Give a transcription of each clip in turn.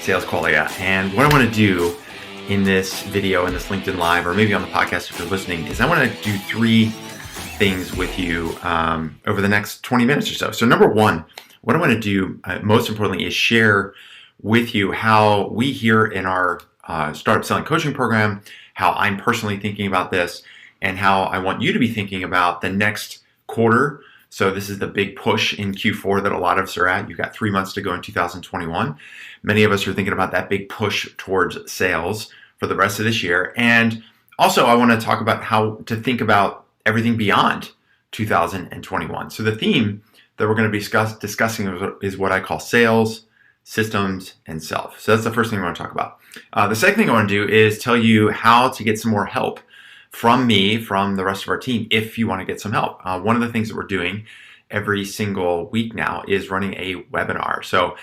Sales Qualia, and what I want to do in this video, in this LinkedIn Live, or maybe on the podcast if you're listening, is I want to do three things with you over the next 20 minutes or so. So number one, what I want to do most importantly is share with you how we here in our Startup Selling Coaching Program, how I'm personally thinking about this, and how I want you to be thinking about the next quarter. So this is the big push in Q4 that a lot of us are at. You've got 3 months to go in 2021. Many of us are thinking about that big push towards sales for the rest of this year. And also I want to talk about how to think about everything beyond 2021. So the theme that we're going to be discussing is what I call sales, systems, and self. So that's the first thing I want to talk about. The second thing I want to do is tell you how to get some more help from me, from the rest of our team, if you want to get some help. One of the things that we're doing every single week now is running a webinar. So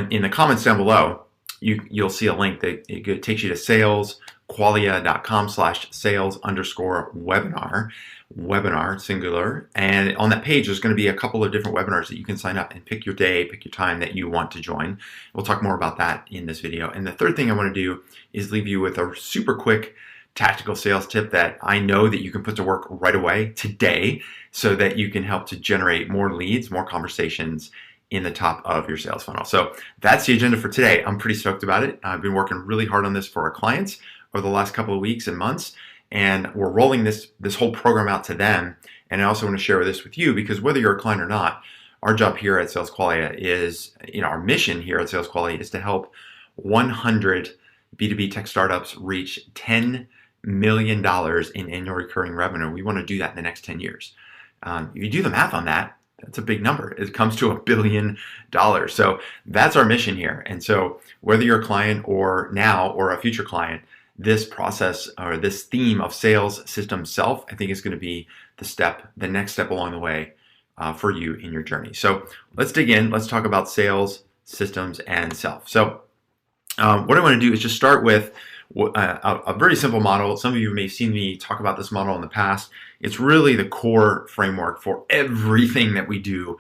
in the comments down below, you'll see a link that it takes you to salesqualia.com/sales_webinar, singular. And on that page, there's going to be a couple of different webinars that you can sign up and pick your day, pick your time that you want to join. We'll talk more about that in this video. And the third thing I want to do is leave you with a super quick tactical sales tip that I know that you can put to work right away today so that you can help to generate more leads, more conversations in the top of your sales funnel. So that's the agenda for today. I'm pretty stoked about it. I've been working really hard on this for our clients over the last couple of weeks and months, and we're rolling this whole program out to them. And I also want to share this with you because whether you're a client or not, our job here at Sales Qualia is, our mission here at Sales Qualia is to help 100 B2B tech startups reach $10 million in annual recurring revenue. We want to do that in the next 10 years. If you do the math on that, that's a big number. It comes to $1 billion. So that's our mission here. And so whether you're a client or a future client, this process or this theme of sales, system, self, I think is going to be the next step along the way for you in your journey. So let's dig in. Let's talk about sales, systems, and self. So what I want to do is just start with a very simple model. Some of you may have seen me talk about this model in the past. It's really the core framework for everything that we do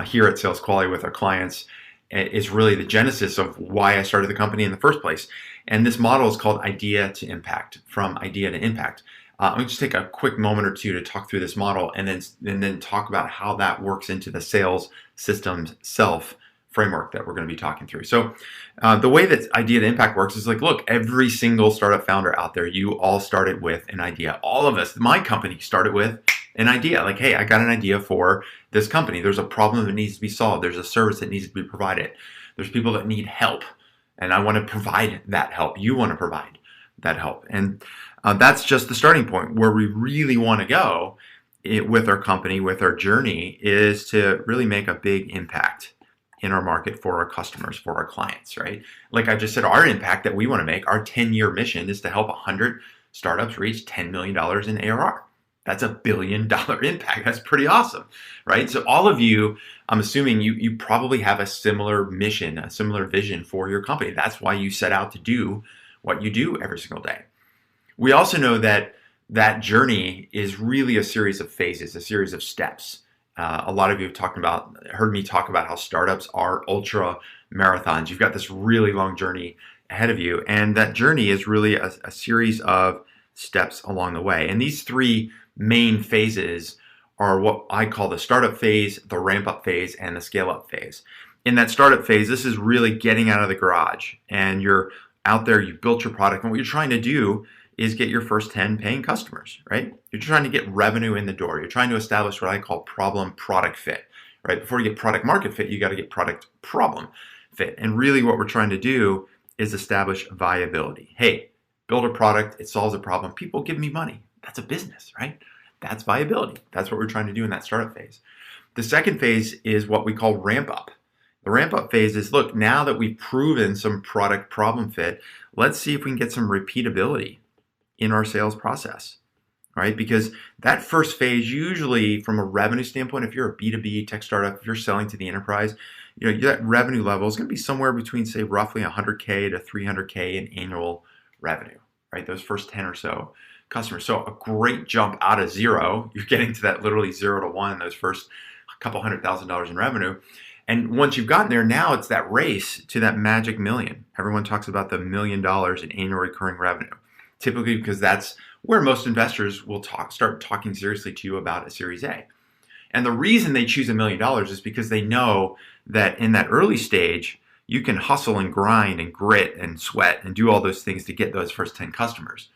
here at Sales Qualia with our clients. It's really the genesis of why I started the company in the first place. And this model is called idea to impact, from idea to impact. I'm going to just take a quick moment or two to talk through this model and then talk about how that works into the sales, systems, self framework that we're going to be talking through. So the way that idea to impact works is like, look, every single startup founder out there, you all started with an idea. All of us, my company started with an idea. Like, hey, I got an idea for this company. There's a problem that needs to be solved. There's a service that needs to be provided. There's people that need help. And I want to provide that help. You want to provide that help. And that's just the starting point. Where we really want to go with our company, with our journey, is to really make a big impact in our market for our customers, for our clients, right? Like I just said, our impact that we want to make, our 10-year mission is to help 100 startups reach $10 million in ARR. That's $1 billion impact. That's pretty awesome, right? So all of you, I'm assuming you probably have a similar mission, a similar vision for your company. That's why you set out to do what you do every single day. We also know that that journey is really a series of phases, a series of steps. A lot of you have heard me talk about how startups are ultra marathons. You've got this really long journey ahead of you, and that journey is really a series of steps along the way. And these three main phases are what I call the startup phase, the ramp-up phase, and the scale-up phase. In that startup phase, this is really getting out of the garage, and you're out there, you've built your product, and what you're trying to do is get your first 10 paying customers, right? You're trying to get revenue in the door. You're trying to establish what I call problem product fit, right? Before you get product market fit, you got to get product problem fit. And really what we're trying to do is establish viability. Hey, build a product, it solves a problem. People give me money. That's a business, right? That's viability. That's what we're trying to do in that startup phase. The second phase is what we call ramp up. The ramp up phase is, look, now that we've proven some product problem fit, let's see if we can get some repeatability in our sales process, right? Because that first phase, usually from a revenue standpoint, if you're a B2B tech startup, if you're selling to the enterprise, that revenue level is going to be somewhere between, say, roughly 100K to 300K in annual revenue, right? Those first 10 or so customers. So a great jump out of zero. You're getting to that literally 0 to 1, those first couple $100,000 in revenue. And once you've gotten there, now it's that race to that magic million. Everyone talks about the $1 million in annual recurring revenue, typically because that's where most investors will start talking seriously to you about a Series A. And the reason they choose $1 million is because they know that in that early stage, you can hustle and grind and grit and sweat and do all those things to get those first 10 customers.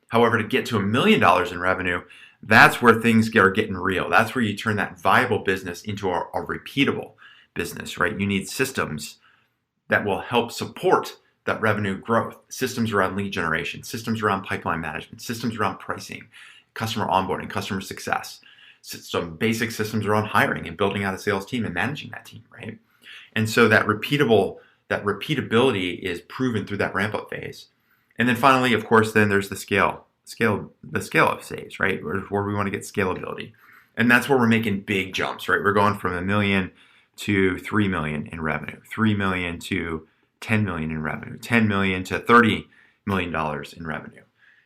However, to get to $1 million in revenue, that's where things are getting real. That's where you turn that viable business into a repeatable business, right? You need systems that will help support that revenue growth. Systems around lead generation, systems around pipeline management, systems around pricing, customer onboarding, customer success, some basic systems around hiring and building out a sales team and managing that team, right? And so that repeatability is proven through that ramp up phase. And then finally, of course, then there's the scale up phase, right? Where we want to get scalability. And that's where we're making big jumps, right? We're going from $1 million to $3 million in revenue, $3 million to $10 million in revenue, $10 million to $30 million in revenue.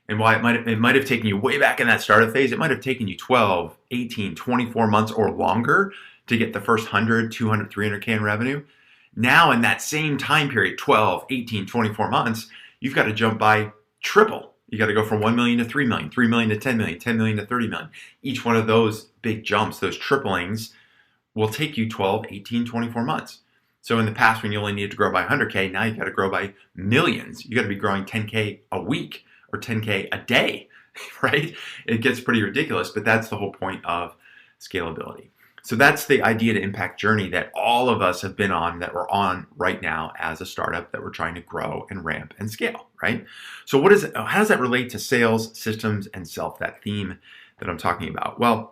And why it might have taken you way back in that startup phase, it might have taken you 12, 18, 24 months or longer to get the first 100, 200, 300K in revenue. Now in that same time period, 12, 18, 24 months, you've got to jump by triple. You got to go from 1 million to 3 million, 3 million to 10 million, 10 million to 30 million. Each one of those big jumps, those triplings, will take you 12, 18, 24 months. So in the past, when you only needed to grow by 100K, now you've got to grow by millions. You got to be growing 10K a week or 10K a day, right? It gets pretty ridiculous, but that's the whole point of scalability. So that's the idea to impact journey that all of us have been on, that we're on right now as a startup that we're trying to grow and ramp and scale, right? So how does that relate to sales, systems, and self, that theme that I'm talking about? Well,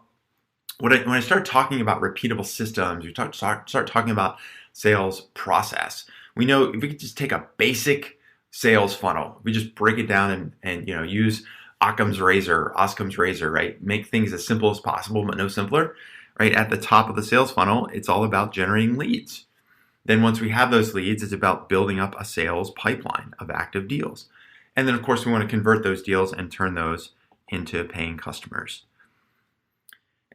when I start talking about repeatable systems, we start talking about sales process. We know if we could just take a basic sales funnel, we just break it down and use Occam's razor, right? Make things as simple as possible, but no simpler, right? At the top of the sales funnel, it's all about generating leads. Then once we have those leads, it's about building up a sales pipeline of active deals. And then of course we want to convert those deals and turn those into paying customers.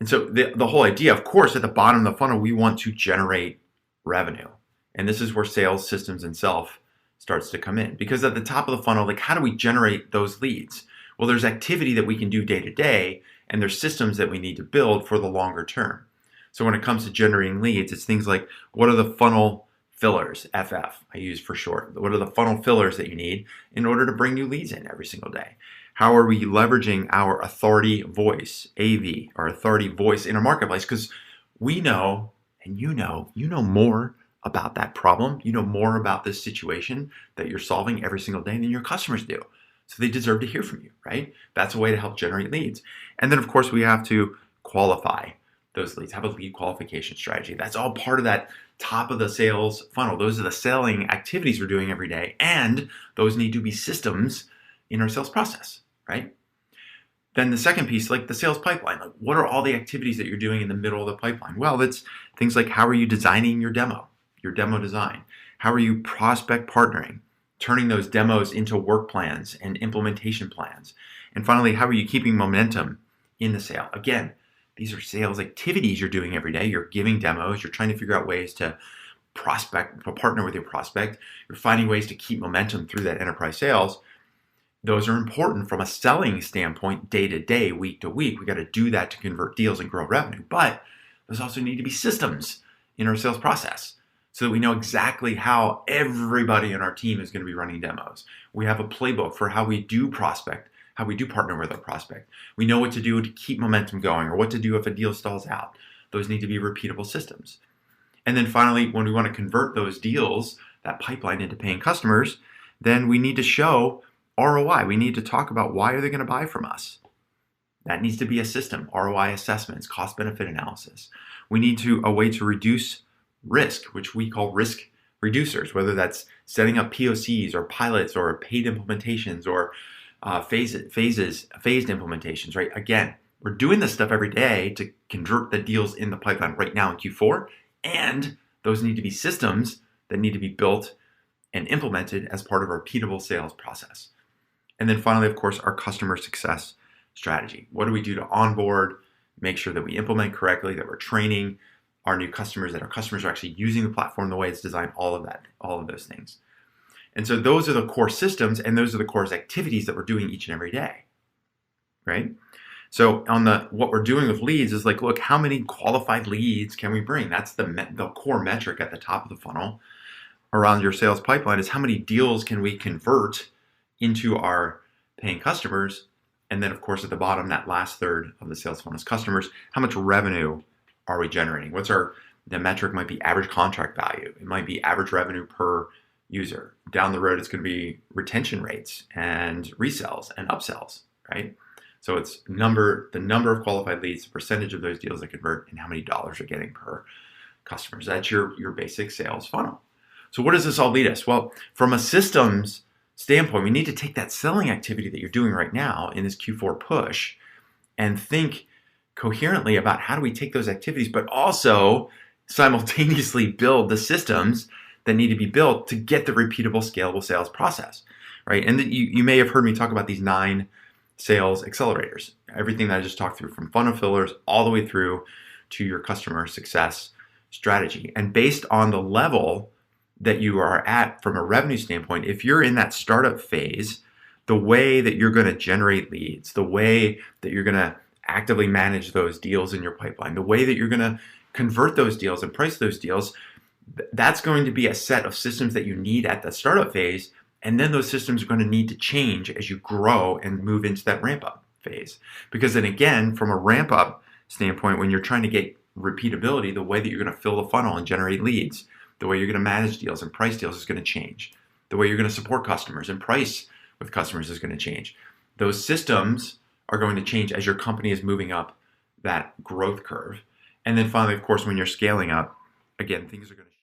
And so the whole idea, of course, at the bottom of the funnel, we want to generate revenue. And this is where sales, systems, and self starts to come in. Because at the top of the funnel, like, how do we generate those leads? Well, there's activity that we can do day to day, and there's systems that we need to build for the longer term. So when it comes to generating leads, it's things like, what are the funnel fillers, FF, I use for short. What are the funnel fillers that you need in order to bring new leads in every single day? How are we leveraging our authority voice, AV, our authority voice in our marketplace? Because we know, and you know more about that problem. You know more about this situation that you're solving every single day than your customers do. So they deserve to hear from you, right? That's a way to help generate leads. And then, of course, we have to qualify those leads, have a lead qualification strategy. That's all part of that top of the sales funnel. Those are the selling activities we're doing every day. And those need to be systems in our sales process, right? Then the second piece, like the sales pipeline, like what are all the activities that you're doing in the middle of the pipeline? Well, that's things like, how are you designing your demo design? How are you prospect partnering, turning those demos into work plans and implementation plans? And finally, how are you keeping momentum in the sale? Again, these are sales activities you're doing every day. You're giving demos. You're trying to figure out ways to partner with your prospect. You're finding ways to keep momentum through that enterprise sales. Those are important from a selling standpoint, day to day, week to week. We got to do that to convert deals and grow revenue. But there's also need to be systems in our sales process so that we know exactly how everybody in our team is going to be running demos. We have a playbook for how we do prospect, how we do partner with our prospect. We know what to do to keep momentum going or what to do if a deal stalls out. Those need to be repeatable systems. And then finally, when we want to convert those deals, that pipeline into paying customers, then we need to show ROI. We need to talk about why are they going to buy from us. That needs to be a system, ROI assessments, cost-benefit analysis. We need a way to reduce risk, which we call risk reducers, whether that's setting up POCs or pilots or paid implementations or phased implementations, right? Again, we're doing this stuff every day to convert the deals in the pipeline right now in Q4, and those need to be systems that need to be built and implemented as part of a repeatable sales process. And then finally, of course, our customer success strategy. What do we do to onboard, make sure that we implement correctly, that we're training our new customers, that our customers are actually using the platform the way it's designed, all of those things. And so those are the core systems, and those are the core activities that we're doing each and every day, right? So on what we're doing with leads is like, look, how many qualified leads can we bring? That's the core metric at the top of the funnel around your sales pipeline, is how many deals can we convert into our paying customers. And then of course at the bottom, that last third of the sales funnel is customers. How much revenue are we generating? The metric might be average contract value. It might be average revenue per user. Down the road, it's going to be retention rates and resells and upsells, right? So it's the number of qualified leads, the percentage of those deals that convert, and how many dollars you're getting per customers. That's your basic sales funnel. So what does this all lead us? Well, from a systems standpoint, we need to take that selling activity that you're doing right now in this Q4 push and think coherently about how do we take those activities, but also simultaneously build the systems that need to be built to get the repeatable, scalable sales process, right? And you may have heard me talk about these 9 sales accelerators, everything that I just talked through, from funnel fillers all the way through to your customer success strategy. And based on the level that you are at from a revenue standpoint, if you're in that startup phase, the way that you're going to generate leads, the way that you're going to actively manage those deals in your pipeline, the way that you're going to convert those deals and price those deals, that's going to be a set of systems that you need at the startup phase. And then those systems are going to need to change as you grow and move into that ramp up phase. Because then again, from a ramp up standpoint, when you're trying to get repeatability, the way that you're going to fill the funnel and generate leads, the way you're going to manage deals and price deals is going to change. The way you're going to support customers and price with customers is going to change. Those systems are going to change as your company is moving up that growth curve. And then finally, of course, when you're scaling up, again, things are going to